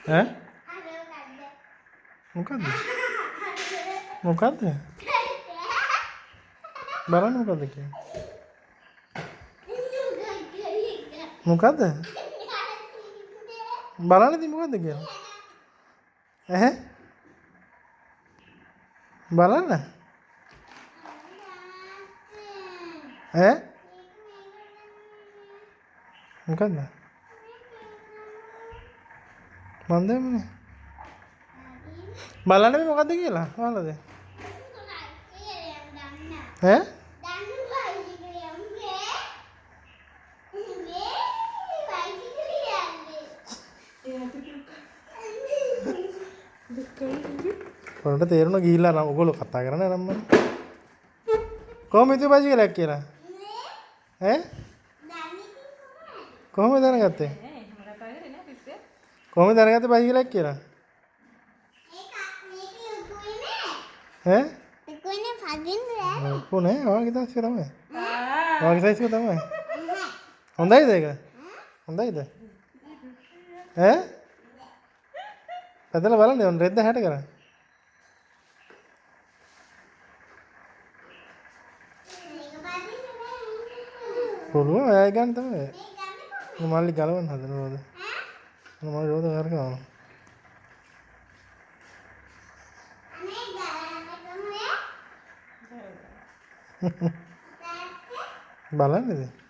ඈ මොකද්ද මොකද්ද බලන්න මොකද්ද කියන්නේ මොකද්ද බලන්න ඉතින් මොකද්ද කියන්නේ ඈ බලන්න ඈ මොකද්ද මන් දෙන්නේ බලන්න මේ මොකද්ද කියලා බලන්නද ඈ ඔයාලට තේරුණා ගිහිල්ලා නම් ඔයගොල්ලෝ කතා කරන්නේ නම් මම කොහොමද ඉතින් බයිසිකලයක් කියලා ඈ කොහොමද දැනගත්තේ කොහොමද දැනගත්තේ බයිසිකලයක් කියලා ඈ කොයිනේ පදින්නේ කොනේ ඔයාගේ දාස් එක තමයි ඔයාගේ සයිස් එක තමයි හොඳයිද ඒක හොඳයිද ඈ පැදලා බලන්න ඕන රෙද්ද 60 කරා පුළුවන් ඔයා ගන්න තමයි මල්ලි ගලවන්න හදනවද මම රෝද කරනවා බලන්නද